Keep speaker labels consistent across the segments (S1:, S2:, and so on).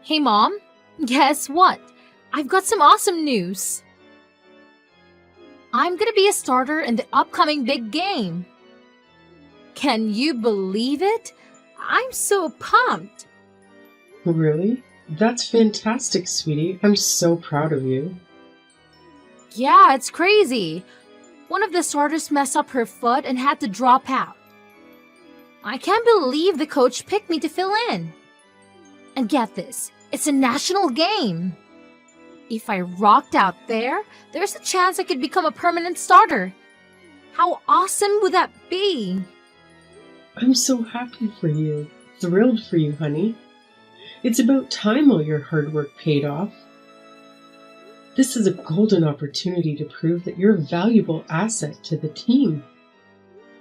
S1: Hey mom, guess what? I've got some awesome news. I'm gonna be a starter in the upcoming big game. Can you believe it? I'm so pumped.
S2: Really? That's fantastic, sweetie. I'm so proud of you.
S1: Yeah, it's crazy. One of the starters messed up her foot and had to drop out. I can't believe the coach picked me to fill in. And get this, it's a national game. If I rocked out there, there's a chance I could become a permanent starter. How awesome would that be?
S2: I'm so happy for you. Thrilled for you, honey. It's about time all your hard work paid off. This is a golden opportunity to prove that you're a valuable asset to the team.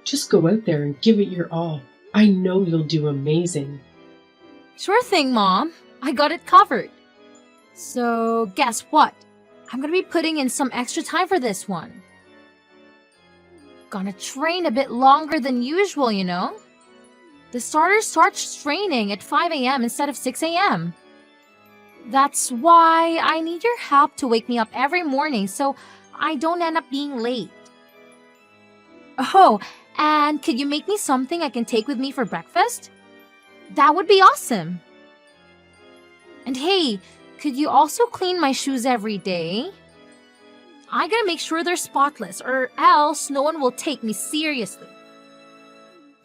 S2: Just go out there and give it your all. I know you'll do amazing.
S1: Sure thing, Mom. I got it covered. So, guess what? I'm gonna be putting in some extra time for this one. Gonna train a bit longer than usual, you know? The starter starts training at 5 a.m. instead of 6 a.m. That's why I need your help to wake me up every morning so I don't end up being late. Oh, and could you make me something I can take with me for breakfast? That would be awesome. And hey, could you also clean my shoes every day? I gotta make sure they're spotless or else no one will take me seriously.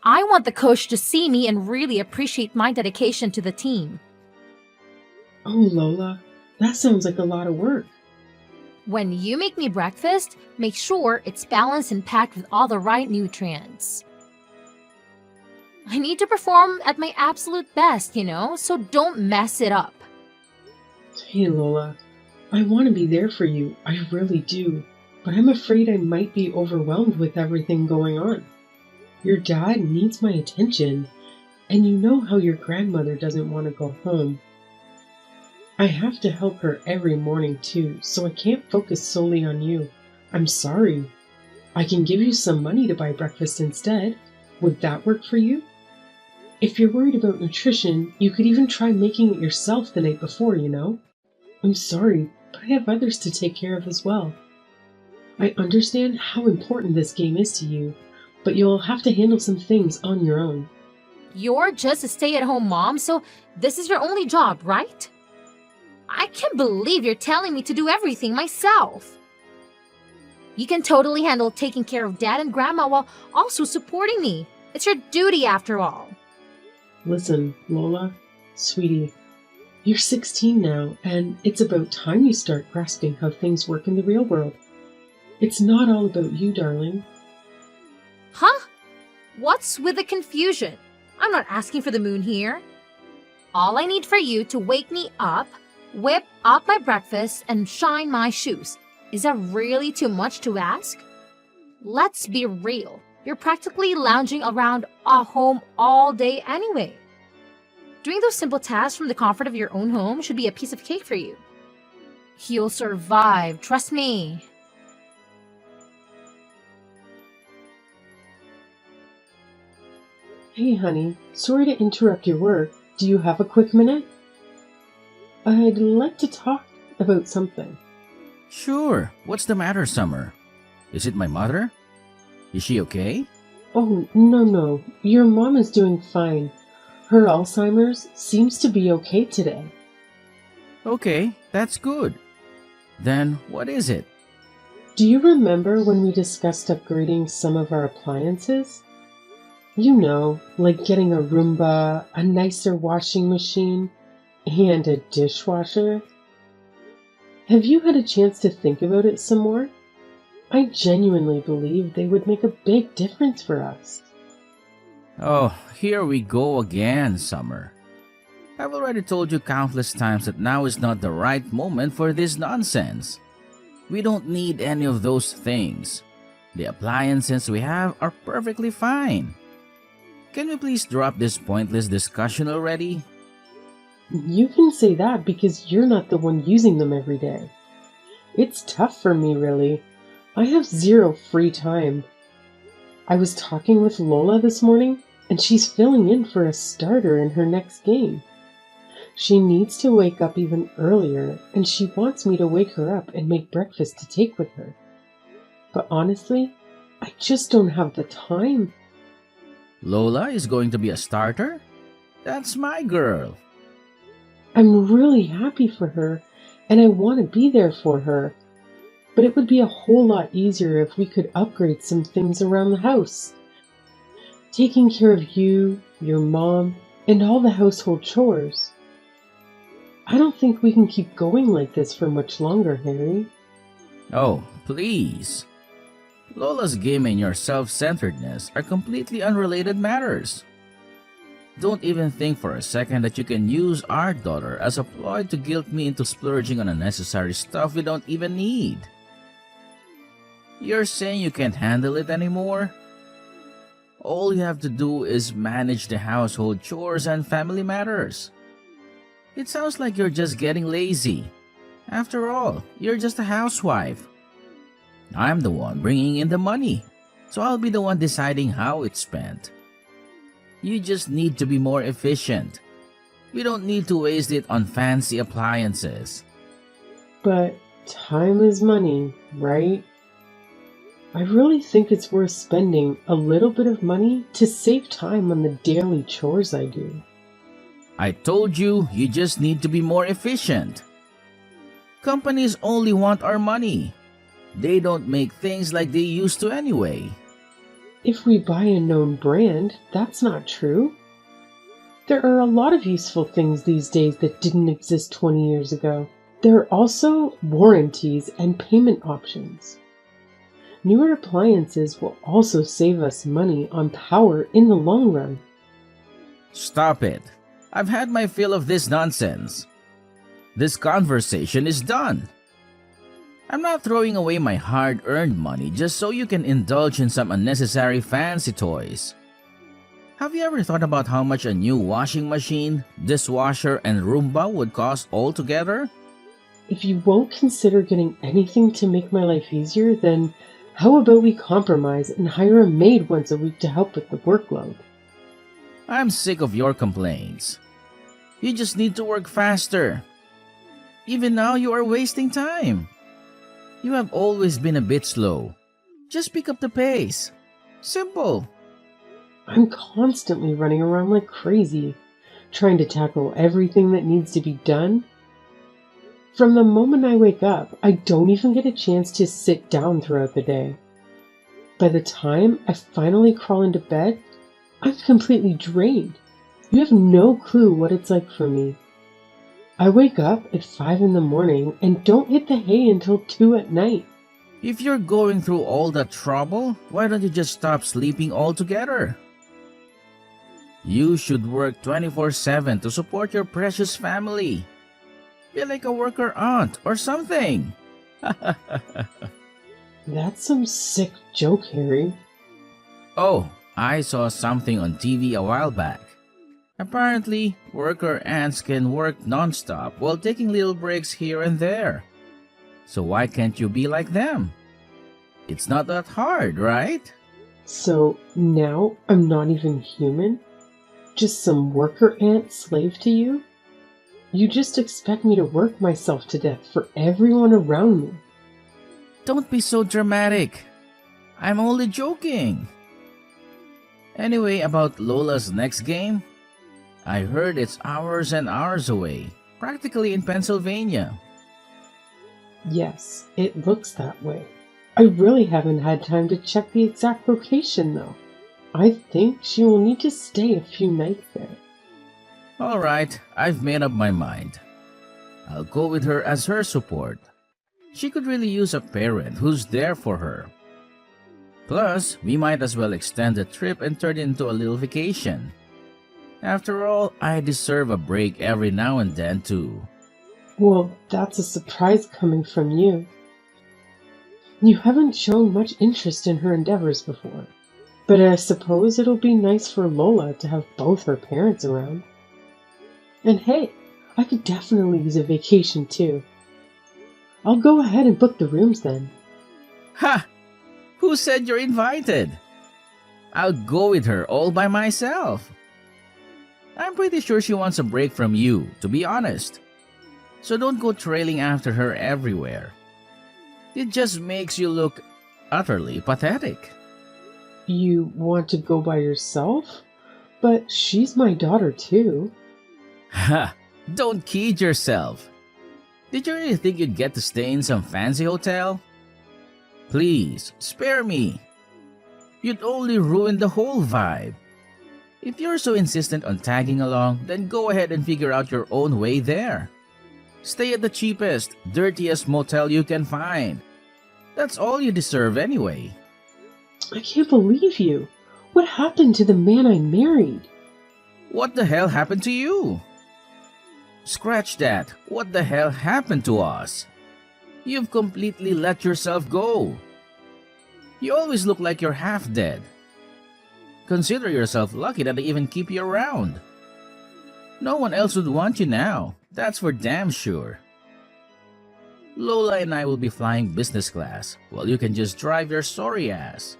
S1: I want the coach to see me and really appreciate my dedication to the team.
S2: Oh, Lola, that sounds like a lot of work.
S1: When you make me breakfast, make sure it's balanced and packed with all the right nutrients. I need to perform at my absolute best, so don't mess it up.
S2: Hey, Lola, I want to be there for you. I really do. But I'm afraid I might be overwhelmed with everything going on. Your dad needs my attention, and you know how your grandmother doesn't want to go home. I have to help her every morning too, so I can't focus solely on you. I'm sorry. I can give you some money to buy breakfast instead. Would that work for you? If you're worried about nutrition, you could even try making it yourself the night before, I'm sorry, but I have others to take care of as well. I understand how important this game is to you, but you'll have to handle some things on your own.
S1: You're just a stay-at-home mom, so this is your only job, right? I can't believe you're telling me to do everything myself. You can totally handle taking care of Dad and Grandma while also supporting me. It's your duty after all.
S2: Listen, Lola, sweetie, you're 16 now, and it's about time you start grasping how things work in the real world. It's not all about you, darling.
S1: Huh? What's with the confusion? I'm not asking for the moon here. All I need for you to wake me up, whip up my breakfast, and shine my shoes. Is that really too much to ask? Let's be real. You're practically lounging around a home all day anyway. Doing those simple tasks from the comfort of your own home should be a piece of cake for you. You'll survive, trust me.
S2: Hey, honey, sorry to interrupt your work. Do you have a quick minute? I'd like to talk about something.
S3: Sure. What's the matter, Summer? Is it my mother? Is she okay?
S2: Oh, no. Your mom is doing fine. Her Alzheimer's seems to be okay today.
S3: Okay, that's good. Then what is it?
S2: Do you remember when we discussed upgrading some of our appliances? You know, like getting a Roomba, a nicer washing machine, and a dishwasher. Have you had a chance to think about it some more? I genuinely believe they would make a big difference for us.
S3: Oh, here we go again, Summer. I've already told you countless times that now is not the right moment for this nonsense. We don't need any of those things. The appliances we have are perfectly fine. Can we please drop this pointless discussion already?
S2: You can say that because you're not the one using them every day. It's tough for me, really. I have zero free time. I was talking with Lola this morning, and she's filling in for a starter in her next game. She needs to wake up even earlier, and she wants me to wake her up and make breakfast to take with her. But honestly, I just don't have the time.
S3: Lola is going to be a starter? That's my girl.
S2: I'm really happy for her, and I want to be there for her. But it would be a whole lot easier if we could upgrade some things around the house. Taking care of you, your mom, and all the household chores. I don't think we can keep going like this for much longer, Harry.
S3: Oh, please. Lola's game and your self-centeredness are completely unrelated matters. Don't even think for a second that you can use our daughter as a ploy to guilt me into splurging on unnecessary stuff we don't even need. You're saying you can't handle it anymore? All you have to do is manage the household chores and family matters. It sounds like you're just getting lazy. After all, you're just a housewife. I'm the one bringing in the money, so I'll be the one deciding how it's spent. You just need to be more efficient. We don't need to waste it on fancy appliances.
S2: But time is money, right? I really think it's worth spending a little bit of money to save time on the daily chores I do.
S3: I told you, you just need to be more efficient. Companies only want our money. They don't make things like they used to anyway.
S2: If we buy a known brand, that's not true. There are a lot of useful things these days that didn't exist 20 years ago. There are also warranties and payment options. Newer appliances will also save us money on power in the long run.
S3: Stop it. I've had my fill of this nonsense. This conversation is done. I'm not throwing away my hard-earned money just so you can indulge in some unnecessary fancy toys. Have you ever thought about how much a new washing machine, dishwasher, and Roomba would cost altogether?
S2: If you won't consider getting anything to make my life easier, then how about we compromise and hire a maid once a week to help with the workload?
S3: I'm sick of your complaints. You just need to work faster. Even now, you are wasting time. You have always been a bit slow. Just pick up the pace. Simple.
S2: I'm constantly running around like crazy, trying to tackle everything that needs to be done. From the moment I wake up, I don't even get a chance to sit down throughout the day. By the time I finally crawl into bed, I'm completely drained. You have no clue what it's like for me. I wake up at 5 in the morning and don't hit the hay until 2 at night.
S3: If you're going through all that trouble, why don't you just stop sleeping altogether? You should work 24/7 to support your precious family. Be like a worker aunt or something.
S2: That's some sick joke, Harry.
S3: Oh, I saw something on TV a while back. Apparently, worker ants can work non-stop while taking little breaks here and there. So why can't you be like them? It's not that hard, right?
S2: So now I'm not even human? Just some worker ant slave to you? You just expect me to work myself to death for everyone around me.
S3: Don't be so dramatic. I'm only joking. Anyway, about Lola's next game, I heard it's hours and hours away, practically in Pennsylvania.
S2: Yes, it looks that way. I really haven't had time to check the exact location though. I think she will need to stay a few nights there.
S3: Alright, I've made up my mind. I'll go with her as her support. She could really use a parent who's there for her. Plus, we might as well extend the trip and turn it into a little vacation. After all, I deserve a break every now and then too.
S2: Well, that's a surprise coming from you. You haven't shown much interest in her endeavors before, but I suppose it'll be nice for Lola to have both her parents around. And hey, I could definitely use a vacation too. I'll go ahead and book the rooms then.
S3: Ha! Who said you're invited? I'll go with her all by myself. I'm pretty sure she wants a break from you, to be honest. So don't go trailing after her everywhere. It just makes you look utterly pathetic.
S2: You want to go by yourself? But she's my daughter too.
S3: Ha! Don't kid yourself. Did you really think you'd get to stay in some fancy hotel? Please, spare me. You'd only ruin the whole vibe. If you're so insistent on tagging along, then go ahead and figure out your own way there. Stay at the cheapest, dirtiest motel you can find. That's all you deserve anyway.
S2: I can't believe you. What happened to the man I married?
S3: What the hell happened to you? Scratch that. What the hell happened to us? You've completely let yourself go. You always look like you're half dead. Consider yourself lucky that they even keep you around. No one else would want you now, that's for damn sure. Lola and I will be flying business class, while you can just drive your sorry ass.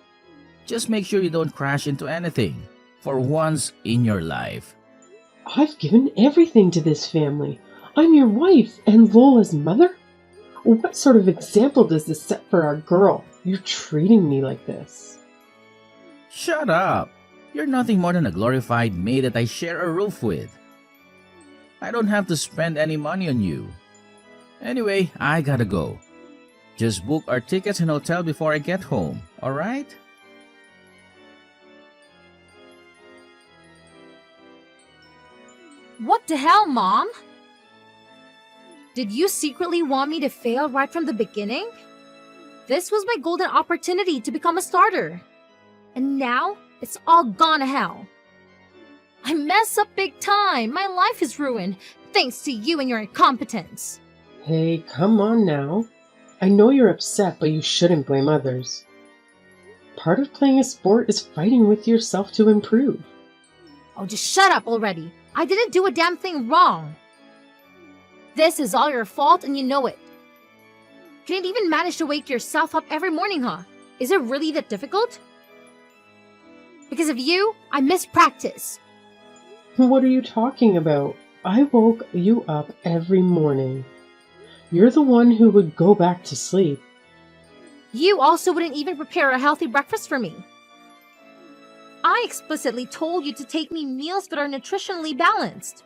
S3: Just make sure you don't crash into anything, for once in your life.
S2: I've given everything to this family. I'm your wife and Lola's mother? What sort of example does this set for our girl? You're treating me like this.
S3: Shut up! You're nothing more than a glorified maid that I share a roof with. I don't have to spend any money on you. Anyway, I gotta go. Just book our tickets and hotel before I get home, alright?
S1: What the hell, Mom? Did you secretly want me to fail right from the beginning? This was my golden opportunity to become a starter. And now, it's all gone to hell. I mess up big time. My life is ruined, thanks to you and your incompetence.
S2: Hey, come on now. I know you're upset, but you shouldn't blame others. Part of playing a sport is fighting with yourself to improve.
S1: Oh, just shut up already. I didn't do a damn thing wrong. This is all your fault and you know it. Couldn't even manage to wake yourself up every morning, huh? Is it really that difficult? Because of you, I miss practice.
S2: What are you talking about? I woke you up every morning. You're the one who would go back to sleep.
S1: You also wouldn't even prepare a healthy breakfast for me. I explicitly told you to take me meals that are nutritionally balanced.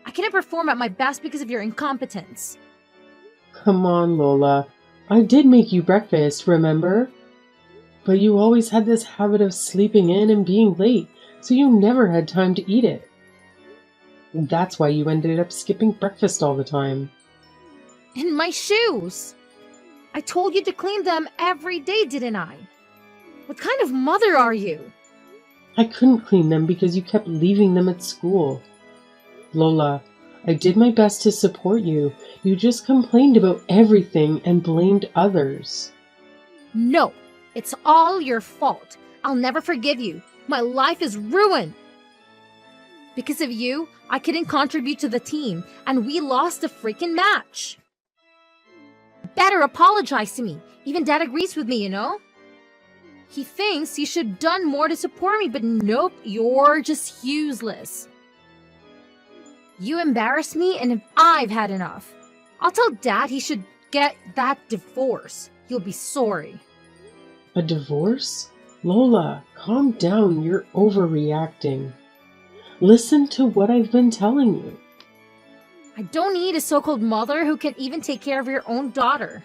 S1: I couldn't perform at my best because of your incompetence.
S2: Come on, Lola. I did make you breakfast, remember? But you always had this habit of sleeping in and being late, so you never had time to eat it. That's why you ended up skipping breakfast all the time.
S1: And my shoes! I told you to clean them every day, didn't I? What kind of mother are you?
S2: I couldn't clean them because you kept leaving them at school. Lola, I did my best to support you. You just complained about everything and blamed others.
S1: No, it's all your fault. I'll never forgive you. My life is ruined. Because of you, I couldn't contribute to the team, and we lost the freaking match. Better apologize to me. Even Dad agrees with me, you know? He thinks you should have done more to support me, but nope, you're just useless. You embarrassed me, and I've had enough. I'll tell Dad he should get that divorce. He'll be sorry.
S2: A divorce? Lola, calm down. You're overreacting. Listen to what I've been telling you.
S1: I don't need a so-called mother who can even take care of your own daughter.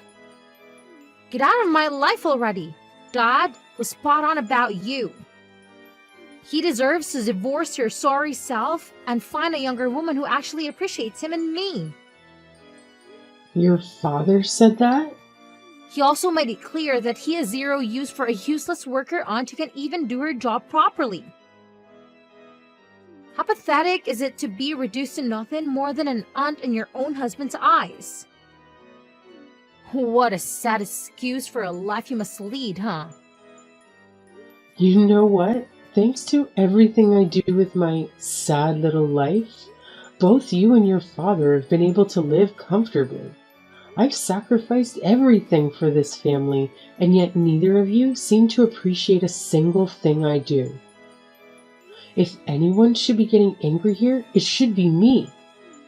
S1: Get out of my life already. Dad was spot on about you. He deserves to divorce your sorry self and find a younger woman who actually appreciates him and me.
S2: Your father said that?
S1: He also made it clear that he has zero use for a useless worker aunt who can even do her job properly. How pathetic is it to be reduced to nothing more than an aunt in your own husband's eyes? What a sad excuse for a life you must lead, huh?
S2: You know what? Thanks to everything I do with my sad little life, both you and your father have been able to live comfortably. I've sacrificed everything for this family, and yet neither of you seem to appreciate a single thing I do. If anyone should be getting angry here, it should be me.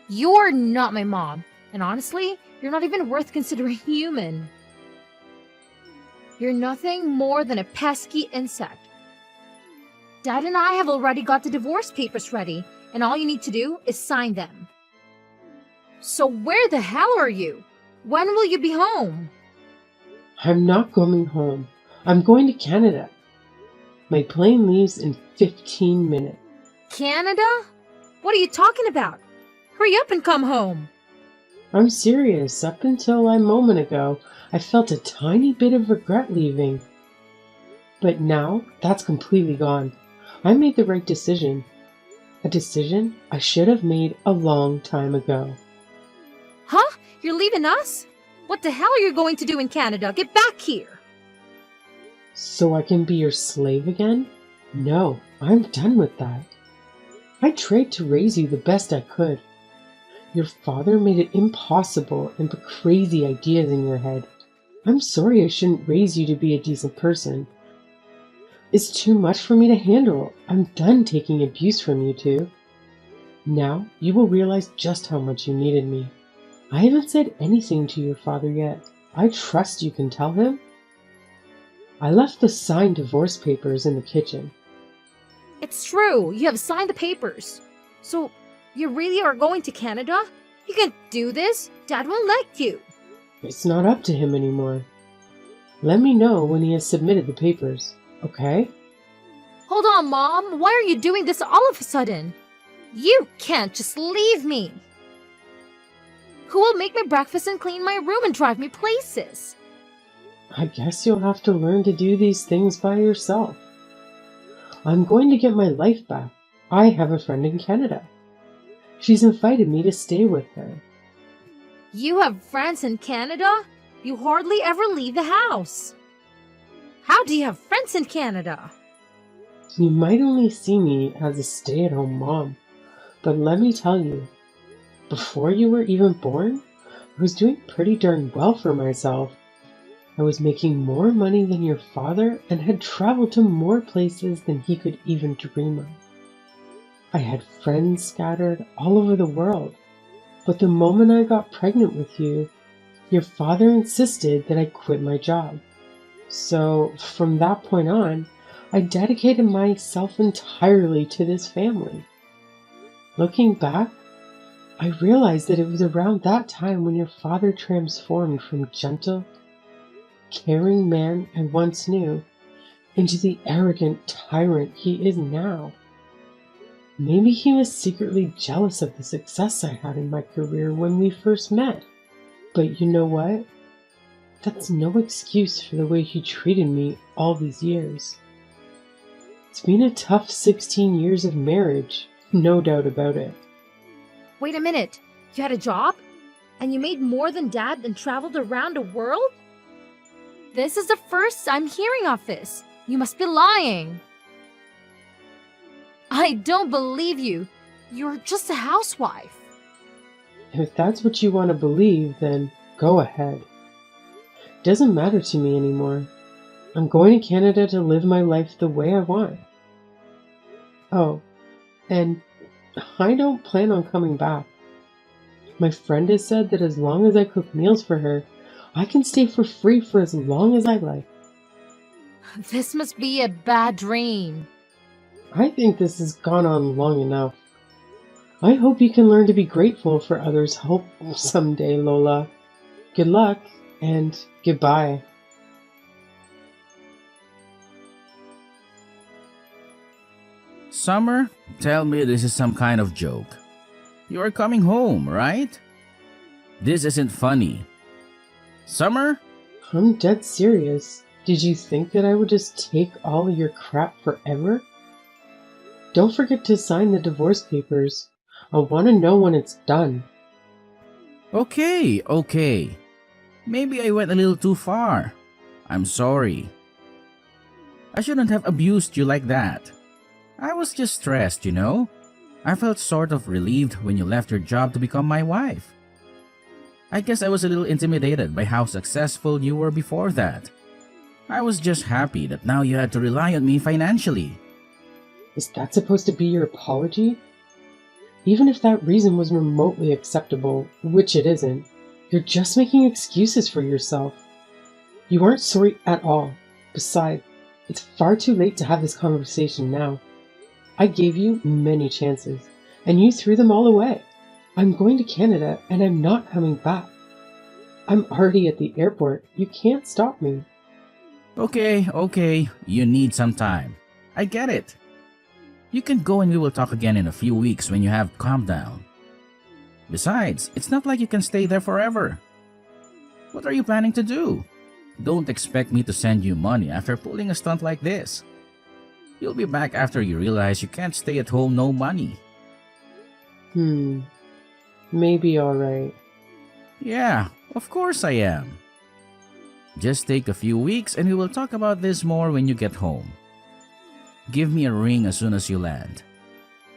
S1: You're not my mom, and honestly, you're not even worth considering human. You're nothing more than a pesky insect. Dad and I have already got the divorce papers ready, and all you need to do is sign them. So where the hell are you? When will you be home?
S2: I'm not going home. I'm going to Canada. My plane leaves in 15 minutes.
S1: Canada? What are you talking about? Hurry up and come home.
S2: I'm serious. Up until a moment ago, I felt a tiny bit of regret leaving. But now, that's completely gone. I made the right decision. A decision I should have made a long time ago.
S1: Huh? You're leaving us? What the hell are you going to do in Canada? Get back here!
S2: So I can be your slave again? No, I'm done with that. I tried to raise you the best I could. Your father made it impossible and put crazy ideas in your head. I'm sorry I shouldn't raise you to be a decent person. It's too much for me to handle. I'm done taking abuse from you two. Now you will realize just how much you needed me. I haven't said anything to your father yet. I trust you can tell him. I left the signed divorce papers in the kitchen.
S1: It's true, you have signed the papers. So, you really are going to Canada? You can't do this. Dad won't let you.
S2: It's not up to him anymore. Let me know when he has submitted the papers, okay?
S1: Hold on, Mom. Why are you doing this all of a sudden? You can't just leave me. Who will make my breakfast and clean my room and drive me places?
S2: I guess you'll have to learn to do these things by yourself. I'm going to get my life back. I have a friend in Canada. She's invited me to stay with her.
S1: You have friends in Canada? You hardly ever leave the house. How do you have friends in Canada?
S2: You might only see me as a stay-at-home mom, but let me tell you, before you were even born, I was doing pretty darn well for myself. I was making more money than your father and had traveled to more places than he could even dream of. I had friends scattered all over the world, but the moment I got pregnant with you, your father insisted that I quit my job. So from that point on, I dedicated myself entirely to this family. Looking back, I realized that it was around that time when your father transformed from gentle, caring man I once knew into the arrogant tyrant he is now. Maybe he was secretly jealous of the success I had in my career when we first met. But you know what? That's no excuse for the way he treated me all these years. It's been a tough 16 years of marriage, no doubt about it.
S1: Wait a minute. You had a job? And you made more than Dad and traveled around the world? This is the first I'm hearing of this. You must be lying. I don't believe you. You're just a housewife.
S2: If that's what you want to believe, then go ahead. Doesn't matter to me anymore. I'm going to Canada to live my life the way I want. Oh, and I don't plan on coming back. My friend has said that as long as I cook meals for her, I can stay for free for as long as I like.
S1: This must be a bad dream.
S2: I think this has gone on long enough. I hope you can learn to be grateful for others' help someday, Lola. Good luck, and goodbye.
S3: Summer, tell me this is some kind of joke. You are coming home, right? This isn't funny. Summer?
S2: I'm dead serious. Did you think that I would just take all your crap forever? Don't forget to sign the divorce papers. I want to know when it's done.
S3: Okay. Maybe I went a little too far. I'm sorry. I shouldn't have abused you like that. I was just stressed, you know? I felt sort of relieved when you left your job to become my wife. I guess I was a little intimidated by how successful you were before that. I was just happy that now you had to rely on me financially.
S2: Is that supposed to be your apology? Even if that reason was remotely acceptable, which it isn't, you're just making excuses for yourself. You aren't sorry at all. Besides, it's far too late to have this conversation now. I gave you many chances, and you threw them all away. I'm going to Canada, and I'm not coming back. I'm already at the airport. You can't stop me.
S3: Okay, you need some time. I get it. You can go and we will talk again in a few weeks when you have calmed down. Besides, it's not like you can stay there forever. What are you planning to do? Don't expect me to send you money after pulling a stunt like this. You'll be back after you realize you can't stay at home no money.
S2: Maybe alright.
S3: Yeah, of course I am. Just take a few weeks and we will talk about this more when you get home. Give me a ring as soon as you land.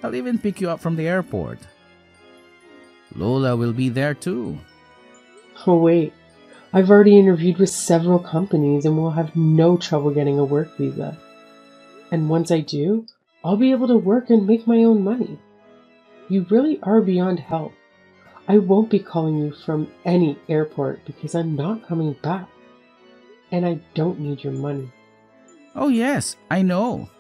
S3: I'll even pick you up from the airport. Lola will be there too.
S2: Oh wait, I've already interviewed with several companies and will have no trouble getting a work visa. And once I do, I'll be able to work and make my own money. You really are beyond help. I won't be calling you from any airport because I'm not coming back. And I don't need your money.
S3: Oh yes, I know.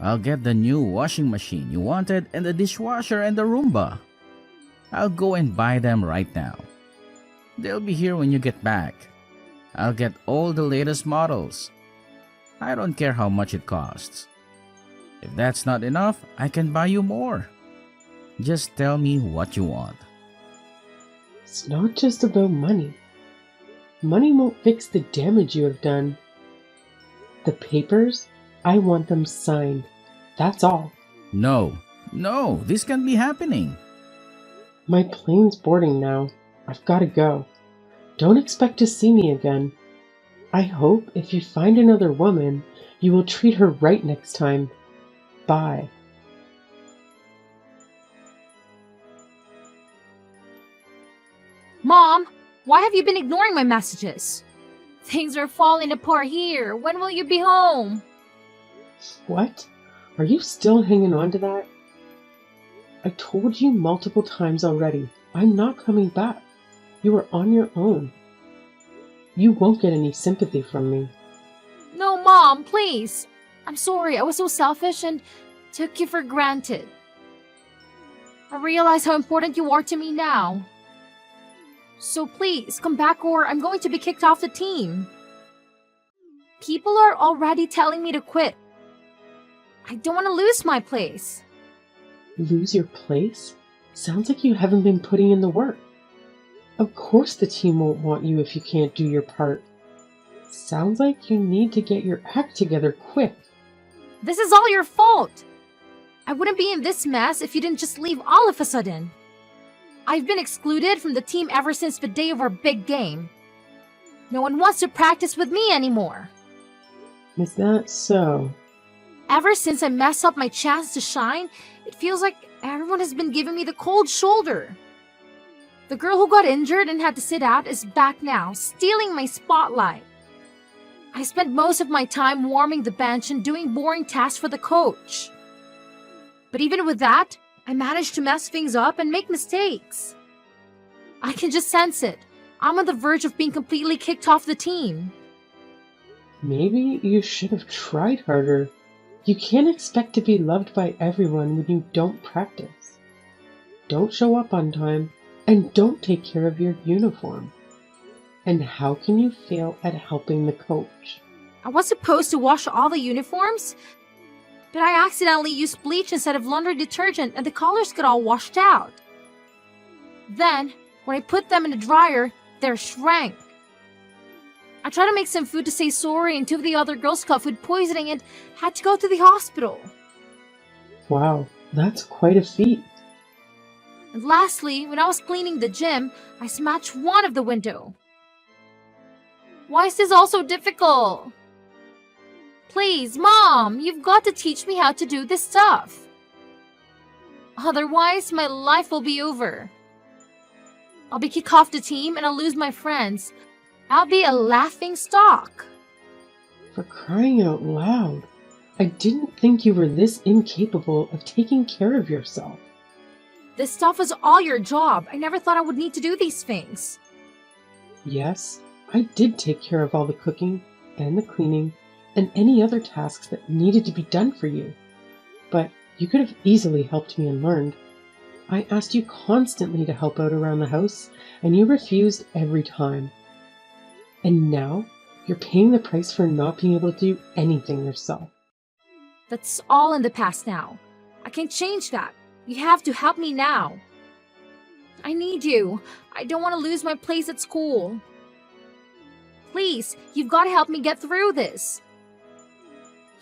S3: I'll get the new washing machine you wanted and the dishwasher and the Roomba. I'll go and buy them right now. They'll be here when you get back. I'll get all the latest models. I don't care how much it costs. If that's not enough, I can buy you more. Just tell me what you want.
S2: It's not just about money. Money won't fix the damage you have done. The papers, I want them signed. That's all.
S3: No, this can't be happening.
S2: My plane's boarding now. I've got to go. Don't expect to see me again. I hope if you find another woman, you will treat her right next time. Bye.
S1: Mom, why have you been ignoring my messages? Things are falling apart here. When will you be home?
S2: What? Are you still hanging on to that? I told you multiple times already. I'm not coming back. You are on your own. You won't get any sympathy from me.
S1: No, Mom, please. I'm sorry, I was so selfish and took you for granted. I realize how important you are to me now. So please, come back or I'm going to be kicked off the team. People are already telling me to quit. I don't want to lose my place.
S2: Lose your place? Sounds like you haven't been putting in the work. Of course the team won't want you if you can't do your part. Sounds like you need to get your act together quick.
S1: This is all your fault. I wouldn't be in this mess if you didn't just leave all of a sudden. I've been excluded from the team ever since the day of our big game. No one wants to practice with me anymore.
S2: Is that so?
S1: Ever since I messed up my chance to shine, it feels like everyone has been giving me the cold shoulder. The girl who got injured and had to sit out is back now, stealing my spotlight. I spent most of my time warming the bench and doing boring tasks for the coach. But even with that, I managed to mess things up and make mistakes. I can just sense it. I'm on the verge of being completely kicked off the team.
S2: Maybe you should have tried harder. You can't expect to be loved by everyone when you don't practice. Don't show up on time, and don't take care of your uniform. And how can you fail at helping the coach?
S1: I was supposed to wash all the uniforms, but I accidentally used bleach instead of laundry detergent and the colors got all washed out. Then, when I put them in the dryer, they shrank. I tried to make some food to say sorry and two of the other girls got food poisoning and had to go to the hospital.
S2: Wow, that's quite a feat.
S1: And lastly, when I was cleaning the gym, I smashed one of the window. Why is this all so difficult? Please, Mom, you've got to teach me how to do this stuff. Otherwise, my life will be over. I'll be kicked off the team and I'll lose my friends. I'll be a laughing stock.
S2: For crying out loud. I didn't think you were this incapable of taking care of yourself.
S1: This stuff is all your job. I never thought I would need to do these things.
S2: Yes, I did take care of all the cooking and the cleaning and any other tasks that needed to be done for you. But you could have easily helped me and learned. I asked you constantly to help out around the house, and you refused every time. And now, you're paying the price for not being able to do anything yourself.
S1: That's all in the past now. I can't change that. You have to help me now. I need you. I don't want to lose my place at school. Please, you've got to help me get through this.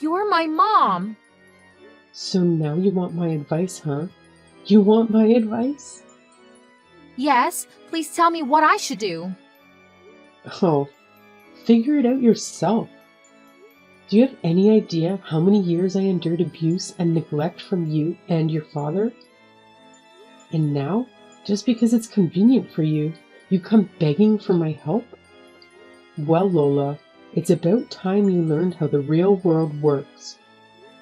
S1: You're my mom.
S2: So now you want my advice, huh? You want my advice?
S1: Yes, please tell me what I should do.
S2: Oh, figure it out yourself. Do you have any idea how many years I endured abuse and neglect from you and your father? And now, just because it's convenient for you, you come begging for my help? Well, Lola, it's about time you learned how the real world works.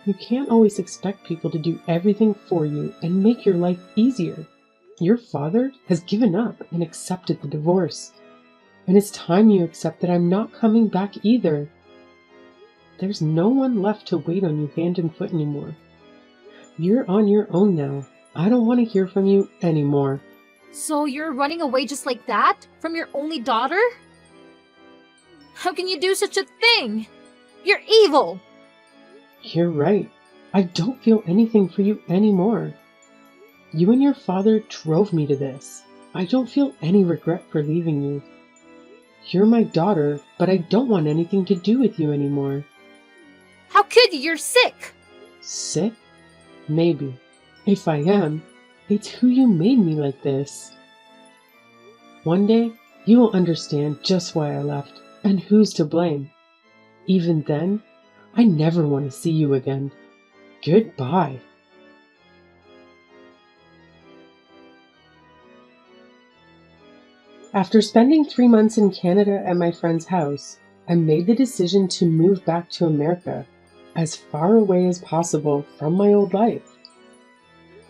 S2: You can't always expect people to do everything for you and make your life easier. Your father has given up and accepted the divorce. And it's time you accept that I'm not coming back either. There's no one left to wait on you hand and foot anymore. You're on your own now. I don't want to hear from you anymore.
S1: So you're running away just like that? From your only daughter? How can you do such a thing? You're evil!
S2: You're right. I don't feel anything for you anymore. You and your father drove me to this. I don't feel any regret for leaving you. You're my daughter, but I don't want anything to do with you anymore.
S1: How could you? You're sick!
S2: Sick? Maybe. If I am, it's who you made me like this. One day, you will understand just why I left and who's to blame. Even then, I never want to see you again. Goodbye. After spending 3 months in Canada at my friend's house, I made the decision to move back to America, as far away as possible from my old life.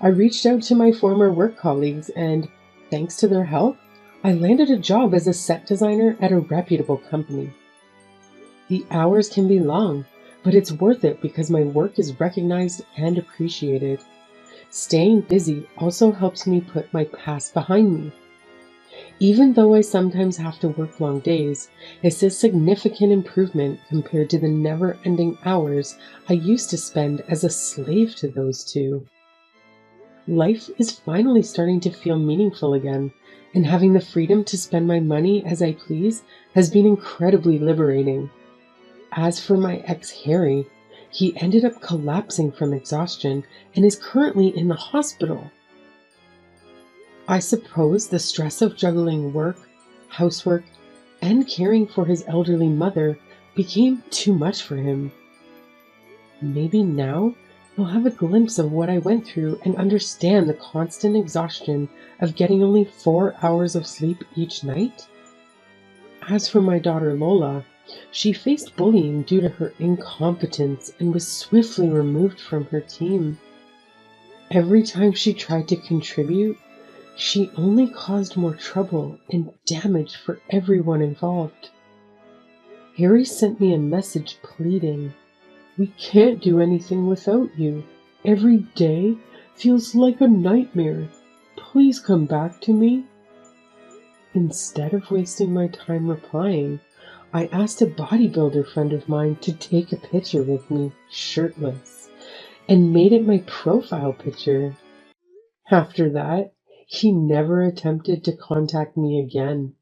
S2: I reached out to my former work colleagues and, thanks to their help, I landed a job as a set designer at a reputable company. The hours can be long, but it's worth it because my work is recognized and appreciated. Staying busy also helps me put my past behind me. Even though I sometimes have to work long days, it's a significant improvement compared to the never-ending hours I used to spend as a slave to those two. Life is finally starting to feel meaningful again, and having the freedom to spend my money as I please has been incredibly liberating. As for my ex Harry, he ended up collapsing from exhaustion and is currently in the hospital. I suppose the stress of juggling work, housework, and caring for his elderly mother became too much for him. Maybe now he'll have a glimpse of what I went through and understand the constant exhaustion of getting only 4 hours of sleep each night. As for my daughter Lola, she faced bullying due to her incompetence and was swiftly removed from her team. Every time she tried to contribute, she only caused more trouble and damage for everyone involved. Harry sent me a message pleading, "We can't do anything without you. Every day feels like a nightmare. Please come back to me." Instead of wasting my time replying, I asked a bodybuilder friend of mine to take a picture with me, shirtless, and made it my profile picture. After that, he never attempted to contact me again.